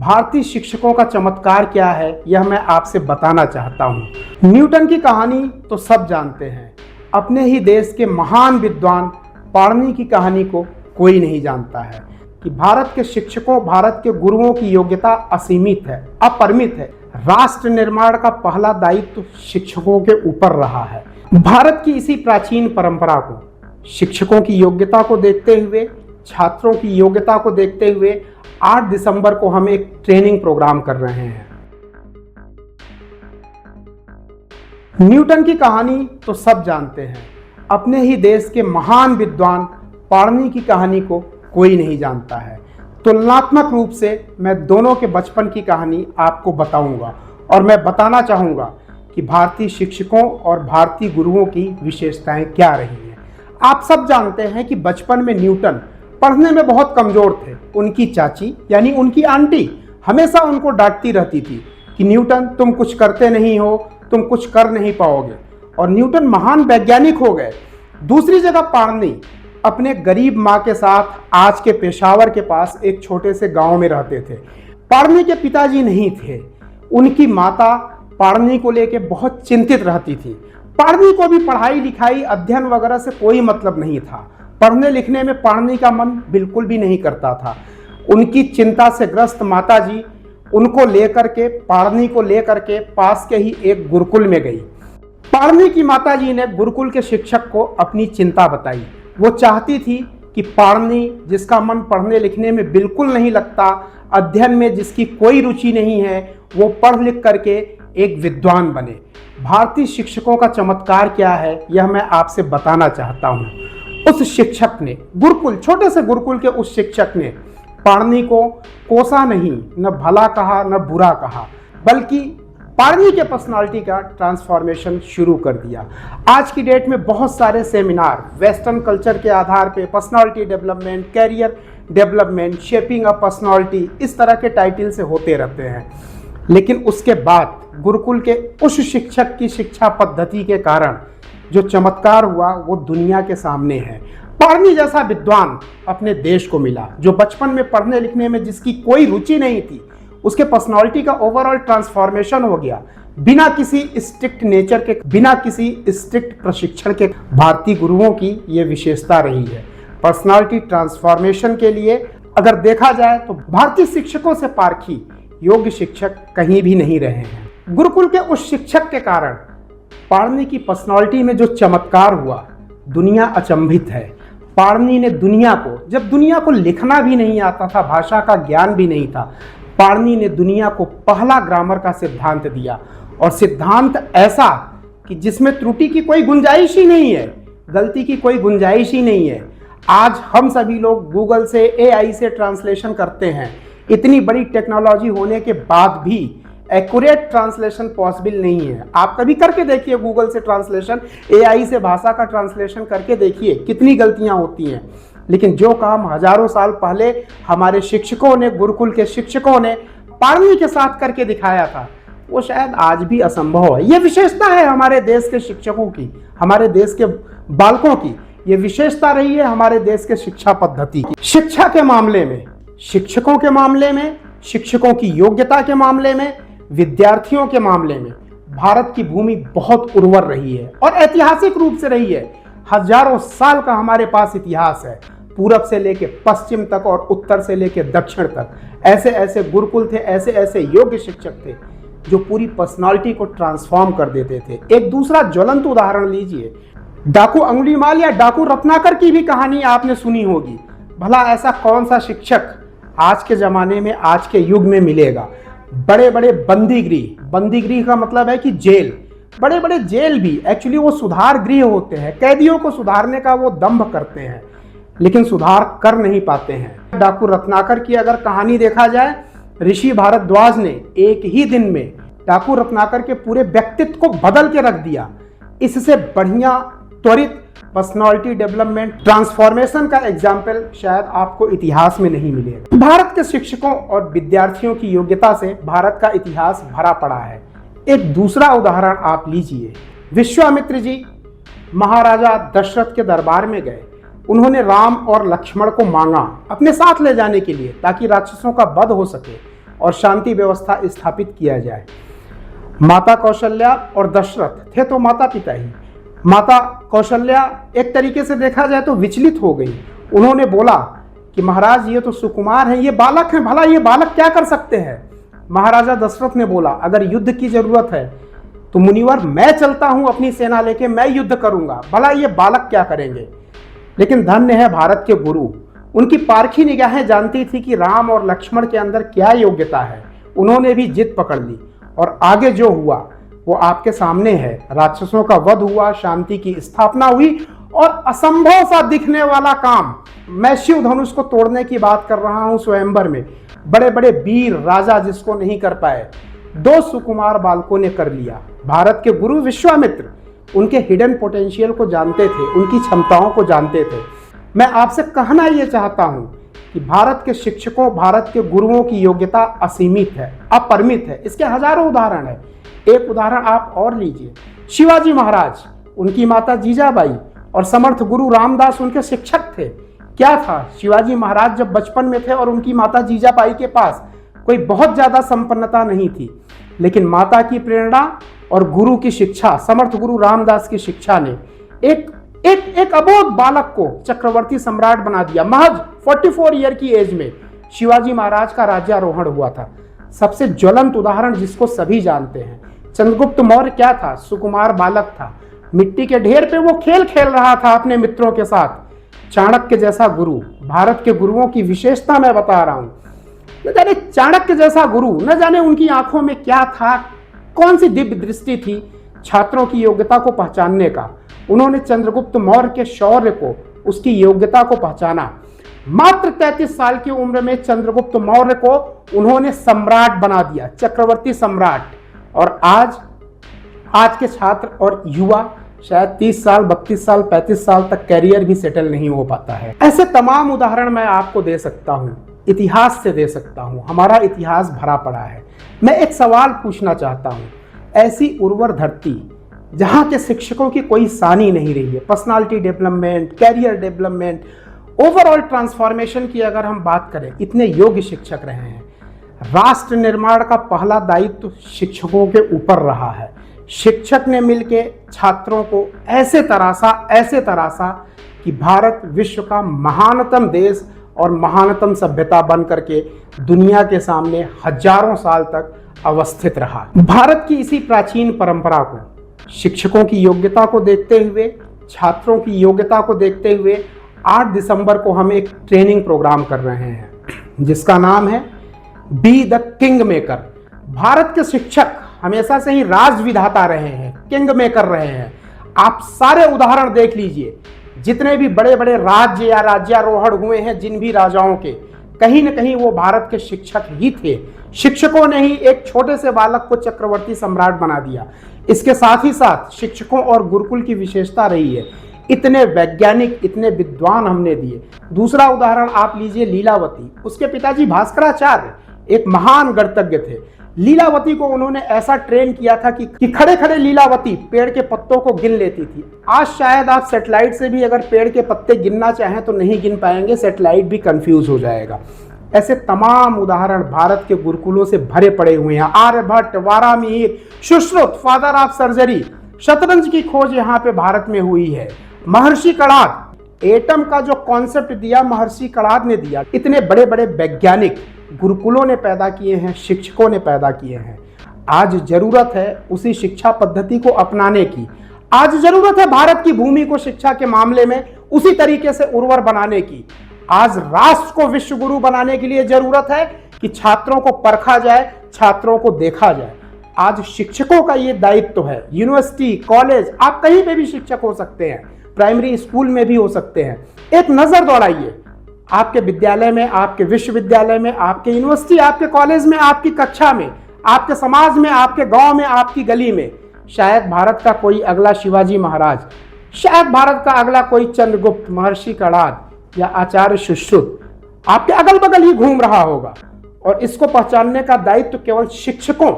भारतीय शिक्षकों का चमत्कार क्या है यह मैं आपसे बताना चाहता हूँ। न्यूटन की कहानी तो सब जानते हैं, अपने ही देश के महान विद्वान पाणिनि की कहानी को कोई नहीं जानता है कि भारत के शिक्षकों, भारत के गुरुओं की योग्यता असीमित है, अपरिमित है। राष्ट्र निर्माण का पहला दायित्व शिक्षकों के ऊपर रहा है। भारत की इसी प्राचीन परंपरा को, शिक्षकों की योग्यता को देखते हुए, छात्रों की योग्यता को देखते हुए 8 दिसंबर को हम एक ट्रेनिंग प्रोग्राम कर रहे हैं। न्यूटन की कहानी तो सब जानते हैं, अपने ही देश के महान विद्वान पाणिनि की कहानी को कोई नहीं जानता है। तुलनात्मक रूप से मैं दोनों के बचपन की कहानी आपको बताऊंगा और मैं बताना चाहूंगा कि भारतीय शिक्षकों और भारतीय गुरुओं की विशेषताएं क्या रही हैं। आप सब जानते हैं कि बचपन में न्यूटन पढ़ने में बहुत कमजोर थे। उनकी चाची यानी उनकी आंटी हमेशा उनको डांटती रहती थी कि न्यूटन तुम कुछ करते नहीं हो, तुम कुछ कर नहीं पाओगे, और न्यूटन महान वैज्ञानिक हो गए। दूसरी जगह पाणिनि अपने गरीब माँ के साथ आज के पेशावर के पास एक छोटे से गांव में रहते थे। पाणिनि के पिताजी नहीं थे, उनकी माता पाणिनि को लेकर बहुत चिंतित रहती थी। पाणिनि को भी पढ़ाई लिखाई, अध्ययन वगैरह से कोई मतलब नहीं था। पढ़ने लिखने में पाणिनि का मन बिल्कुल भी नहीं करता था। उनकी चिंता से ग्रस्त माताजी उनको लेकर के, पाणिनि को लेकर के पास के ही एक गुरुकुल में गई। पाणिनि की माताजी ने गुरुकुल के शिक्षक को अपनी चिंता बताई। वो चाहती थी कि पाणिनि, जिसका मन पढ़ने लिखने में बिल्कुल नहीं लगता, अध्ययन में जिसकी कोई रुचि नहीं है, वो पढ़ लिख करके एक विद्वान बने। भारतीय शिक्षकों का चमत्कार क्या है यह मैं आपसे बताना चाहता हूँ। उस शिक्षक ने, गुरुकुल, छोटे से गुरुकुल के उस शिक्षक ने पाणिनि को कोसा नहीं, न भला कहा न बुरा कहा, बल्कि पाणिनि के पर्सनालिटी का ट्रांसफॉर्मेशन शुरू कर दिया। आज की डेट में बहुत सारे सेमिनार वेस्टर्न कल्चर के आधार पे personality development, career development, shaping a personality, इस तरह के टाइटल से होते रहते हैं। लेकिन उसके बाद गुरुकुल के उस शिक्षक की शिक्षा पद्धति के कारण जो चमत्कार हुआ वो दुनिया के सामने है। पाणिनि जैसा विद्वान अपने देश को मिला, जो बचपन में पढ़ने लिखने में जिसकी कोई रुचि नहीं थी, उसके पर्सनालिटी का ओवरऑल ट्रांसफॉर्मेशन हो गया बिना किसी स्ट्रिक्ट नेचर के, बिना किसी स्ट्रिक्ट प्रशिक्षण के। भारतीय गुरुओं की ये विशेषता रही है। पर्सनालिटी ट्रांसफॉर्मेशन के लिए अगर देखा जाए तो भारतीय शिक्षकों से पारखी योग्य शिक्षक कहीं भी नहीं रहे हैं। गुरुकुल के उस शिक्षक के कारण पाणिनि की पर्सनालिटी में जो चमत्कार हुआ, दुनिया अचंभित है। पाणिनि ने दुनिया को, जब दुनिया को लिखना भी नहीं आता था, भाषा का ज्ञान भी नहीं था, पाणिनि ने दुनिया को पहला ग्रामर का सिद्धांत दिया, और सिद्धांत ऐसा कि जिसमें त्रुटि की कोई गुंजाइश ही नहीं है, गलती की कोई गुंजाइश ही नहीं है। आज हम सभी लोग गूगल से, AI से ट्रांसलेशन करते हैं। इतनी बड़ी टेक्नोलॉजी होने के बाद भी एक्यूरेट ट्रांसलेशन पॉसिबल नहीं है। आप कभी करके देखिए गूगल से ट्रांसलेशन, AI से भाषा का ट्रांसलेशन करके देखिए, कितनी गलतियां होती हैं। लेकिन जो काम हजारों साल पहले हमारे शिक्षकों ने, गुरुकुल के शिक्षकों ने पाणिनि के साथ करके दिखाया था, वो शायद आज भी असंभव है। ये विशेषता है हमारे देश के शिक्षकों की, हमारे देश के बालकों की। ये विशेषता रही है हमारे देश के शिक्षा पद्धति की। शिक्षा के मामले में, शिक्षकों के मामले में, शिक्षकों की योग्यता के मामले में, विद्यार्थियों के मामले में भारत की भूमि बहुत उर्वर रही है और ऐतिहासिक रूप से रही है। हजारों साल का हमारे पास इतिहास है। पूरब से लेके पश्चिम तक और उत्तर से लेके दक्षिण तक ऐसे ऐसे गुरुकुल थे, ऐसे ऐसे योग्य शिक्षक थे जो पूरी पर्सनालिटी को ट्रांसफॉर्म कर देते थे। एक दूसरा ज्वलंत उदाहरण लीजिए, डाकू अंगुलीमाल या डाकू रत्नाकर की भी कहानी आपने सुनी होगी। भला ऐसा कौन सा शिक्षक आज के जमाने में, आज के युग में मिलेगा? बड़े बड़े बंदीगृह, बंदीगृह का मतलब है कि जेल, बड़े बड़े जेल भी एक्चुअली वो सुधार गृह होते हैं। कैदियों को सुधारने का वो दंभ करते हैं, लेकिन सुधार कर नहीं पाते हैं। डाकू रत्नाकर की अगर कहानी देखा जाए, ऋषि भारद्वाज ने एक ही दिन में डाकू रत्नाकर के पूरे व्यक्तित्व को बदल के रख दिया। इससे बढ़िया त्वरित पर्सनालिटी डेवलपमेंट, ट्रांसफॉर्मेशन का एग्जाम्पल शायद आपको इतिहास में नहीं मिलेगा। भारत के शिक्षकों और विद्यार्थियों की योग्यता से भारत का इतिहास भरा पड़ा है। एक दूसरा उदाहरण आप लीजिए, विश्वामित्र जी महाराजा दशरथ के दरबार में गए। उन्होंने राम और लक्ष्मण को मांगा अपने साथ ले जाने के लिए ताकि राक्षसों का वध हो सके। और शांति व्यवस्था स्थापित किया जाए। माता कौशल्या और दशरथ थे तो माता पिता ही। माता कौशल्या एक तरीके से देखा जाए तो विचलित हो गई। उन्होंने बोला कि महाराज ये तो सुकुमार हैं, ये बालक हैं, भला ये बालक क्या कर सकते हैं। महाराजा दशरथ ने बोला अगर युद्ध की जरूरत है तो मुनिवर मैं चलता हूं अपनी सेना लेके, मैं युद्ध करूंगा, भला ये बालक क्या करेंगे। लेकिन धन्य है भारत के गुरु, उनकी पारखी निगाहें जानती थी कि राम और लक्ष्मण के अंदर क्या योग्यता है। उन्होंने भी जिद पकड़ ली और आगे जो हुआ वो आपके सामने है। राक्षसों का वध हुआ, शांति की स्थापना हुई और असंभव सा दिखने वाला काम, मैं शिव धनुष को तोड़ने की बात कर रहा हूं, स्वयंवर में बड़े बड़े वीर राजा जिसको नहीं कर पाए, 2 सुकुमार बालकों ने कर लिया। भारत के गुरु विश्वामित्र उनके हिडन पोटेंशियल को जानते थे, उनकी क्षमताओं को जानते थे। मैं आपसे कहना ये चाहता हूं कि भारत के शिक्षकों, भारत के गुरुओं की योग्यता असीमित है, अपरिमित है। इसके हजारों उदाहरण है। एक उदाहरण आप और लीजिए, शिवाजी महाराज, उनकी माता जीजाबाई और समर्थ गुरु रामदास उनके शिक्षक थे। क्या था, शिवाजी महाराज जब बचपन में थे और उनकी माता जीजाबाई के पास कोई बहुत ज्यादा संपन्नता नहीं थी, लेकिन माता की प्रेरणा और गुरु की शिक्षा, समर्थ गुरु रामदास की शिक्षा ने एक अबोध बालक को चक्रवर्ती सम्राट बना दिया। महज 44 ईयर की एज में शिवाजी महाराज का राज्यारोहण हुआ था। सबसे ज्वलंत उदाहरण जिसको सभी जानते हैं, चंद्रगुप्त मौर्य क्या था, सुकुमार बालक था, मिट्टी के ढेर पे वो खेल खेल रहा था अपने मित्रों के साथ। चाणक्य जैसा गुरु, भारत के गुरुओं की विशेषता मैं बता रहा हूं। न जाने चाणक्य जैसा गुरु, न जाने उनकी आंखों में क्या था, कौन सी दिव्य दृष्टि थी छात्रों की योग्यता को पहचानने का। उन्होंने चंद्रगुप्त मौर्य के शौर्य को, उसकी योग्यता को पहचाना। मात्र 33 साल की उम्र में चंद्रगुप्त मौर्य को उन्होंने सम्राट बना दिया, चक्रवर्ती सम्राट। और आज के छात्र और युवा शायद 30 साल, 32 साल, 35 साल तक कैरियर भी सेटल नहीं हो पाता है। ऐसे तमाम उदाहरण मैं आपको दे सकता हूं, इतिहास से दे सकता हूं। हमारा इतिहास भरा पड़ा है। मैं एक सवाल पूछना चाहता हूं, ऐसी उर्वर धरती जहां के शिक्षकों की कोई सानी नहीं रही है, personality development, career development, overall transformation की अगर हम बात करें, इतने योग्य शिक्षक रहे हैं। राष्ट्र निर्माण का पहला दायित्व शिक्षकों के ऊपर रहा है। शिक्षक ने मिलके छात्रों को ऐसे तरासा कि भारत विश्व का महानतम देश और महानतम सभ्यता बन करके दुनिया के सामने हजारों साल तक अवस्थित रहा। भारत की इसी प्राचीन परंपरा को, शिक्षकों की योग्यता को देखते हुए, छात्रों की योग्यता को देखते हुए 8 दिसंबर को हम एक ट्रेनिंग प्रोग्राम कर रहे हैं जिसका नाम है B the king maker. Bharat के शिक्षक हमेशा से ही राज विधाता रहे हैं, किंग मेकर रहे हैं। आप सारे उदाहरण देख लीजिए, जितने भी बड़े बड़े राज्य या राज्यारोहण हुए हैं जिन भी राजाओं के, कहीं न कहीं वो भारत के शिक्षक ही थे। शिक्षकों ने ही एक छोटे से बालक को चक्रवर्ती सम्राट बना दिया। इसके साथ ही साथ शिक्षकों और गुरुकुल की विशेषता रही है, इतने वैज्ञानिक, इतने विद्वान हमने दिए। दूसरा उदाहरण आप लीजिए लीलावती, उसके पिताजी भास्कराचार्य एक महान गणितज्ञ थे। लीलावती को उन्होंने ऐसा ट्रेन किया था कि खड़े खड़े लीलावती पेड़ के पत्तों को गिन लेती थी। आज शायद आप सेटेलाइट से भी अगर पेड़ के पत्ते गिनना चाहें तो नहीं गिन पाएंगे, सेटेलाइट भी कंफ्यूज हो जाएगा। ऐसे तमाम उदाहरण भारत के गुरुकुलों से भरे पड़े हुए हैं। Aryabhata, Varahamihira, Sushruta, father of surgery, शतरंज की खोज यहाँ पे भारत में हुई है। महर्षि कणाद, एटम का जो कॉन्सेप्ट दिया महर्षि कणाद ने दिया। इतने बड़े बड़े वैज्ञानिक गुरुकुलों ने पैदा किए हैं, शिक्षकों ने पैदा किए हैं। आज जरूरत है उसी शिक्षा पद्धति को अपनाने की। आज जरूरत है भारत की भूमि को शिक्षा के मामले में उसी तरीके से उर्वर बनाने की। आज राष्ट्र को विश्व गुरु बनाने के लिए जरूरत है कि छात्रों को परखा जाए, छात्रों को देखा जाए। आज शिक्षकों का ये दायित्व है। यूनिवर्सिटी, कॉलेज, आप कहीं पे भी शिक्षक हो सकते हैं, प्राइमरी स्कूल में भी हो सकते हैं। एक नजर दौड़ाइए आपके विद्यालय में, आपके विश्वविद्यालय में, आपके यूनिवर्सिटी, आपके कॉलेज में, आपकी कक्षा में, आपके समाज में, आपके गांव में, आपकी गली में। शायद भारत का कोई अगला शिवाजी महाराज, शायद भारत का अगला कोई चंद्रगुप्त, महर्षि कणाद या आचार्य सुश्रुत आपके अगल बगल ही घूम रहा होगा। और इसको पहचानने का दायित्व केवल शिक्षकों,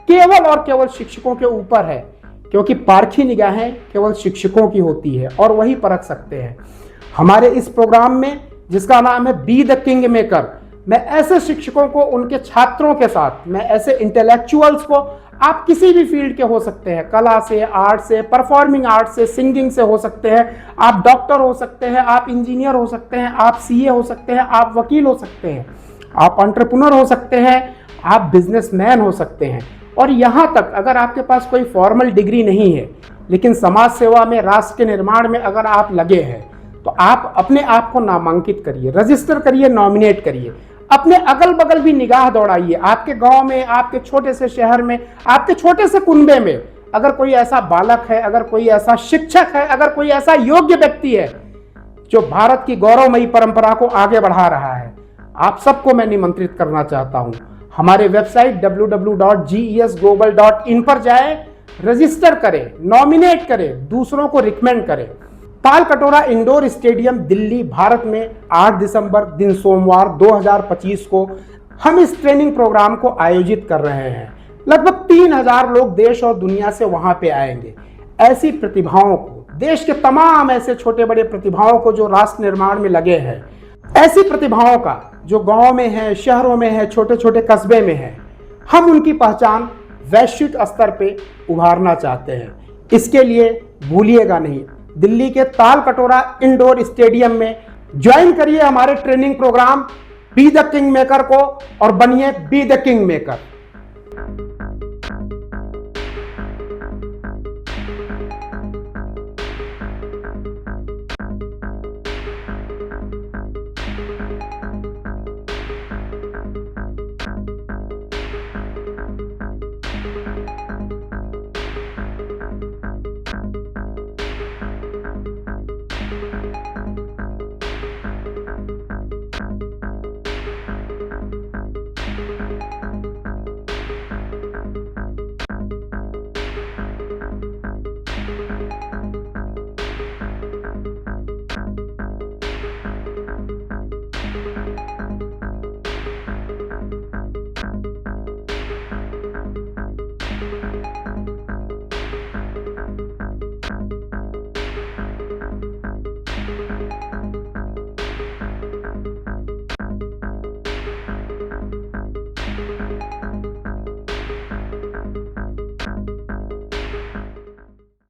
केवल और केवल शिक्षकों के ऊपर है, क्योंकि पारखी निगाहें केवल शिक्षकों की होती है और वही परख सकते हैं। हमारे इस प्रोग्राम में, जिसका नाम है बी द किंग मेकर, मैं ऐसे शिक्षकों को, उनके छात्रों के साथ, मैं ऐसे इंटेलेक्चुअल्स को, आप किसी भी फील्ड के हो सकते हैं, कला से, आर्ट से, परफॉर्मिंग आर्ट से, सिंगिंग से हो सकते हैं, आप डॉक्टर हो सकते हैं, आप इंजीनियर हो सकते हैं, आप सीए हो सकते हैं, आप वकील हो सकते हैं, आप एंटरप्रेन्योर हो सकते हैं, आप बिजनेसमैन हो सकते हैं। और यहाँ तक अगर आपके पास कोई फॉर्मल डिग्री नहीं है लेकिन समाज सेवा में, राष्ट्र के निर्माण में अगर आप लगे हैं, तो आप अपने आप को नामांकित करिए, रजिस्टर करिए, नॉमिनेट करिए। अपने अगल बगल भी निगाह दौड़ाइए। आपके गांव में, आपके छोटे से शहर में, आपके छोटे से कुनबे में अगर कोई ऐसा बालक है, अगर कोई ऐसा शिक्षक है, अगर कोई ऐसा योग्य व्यक्ति है जो भारत की गौरवमयी परंपरा को आगे बढ़ा रहा है, आप सबको मैं निमंत्रित करना चाहता हूं। हमारे वेबसाइट www.gesglobal.in पर जाएं, रजिस्टर करें, नॉमिनेट करें, दूसरों को रिकमेंड करें। तालकटोरा इंडोर स्टेडियम, दिल्ली, भारत में 8 दिसंबर दिन सोमवार 2025 को हम इस ट्रेनिंग प्रोग्राम को आयोजित कर रहे हैं। लगभग 3000 लोग देश और दुनिया से वहां पे आएंगे। ऐसी प्रतिभाओं को, देश के तमाम ऐसे छोटे बड़े प्रतिभाओं को जो राष्ट्र निर्माण में लगे हैं, ऐसी प्रतिभाओं का जो गांव में है, शहरों में है, छोटे छोटे कस्बे में है, हम उनकी पहचान वैश्विक स्तर पे उभारना चाहते हैं। इसके लिए भूलिएगा नहीं, दिल्ली के तालकटोरा इंडोर स्टेडियम में ज्वाइन करिए हमारे training program be the king maker को और बनिए बी द किंग मेकर।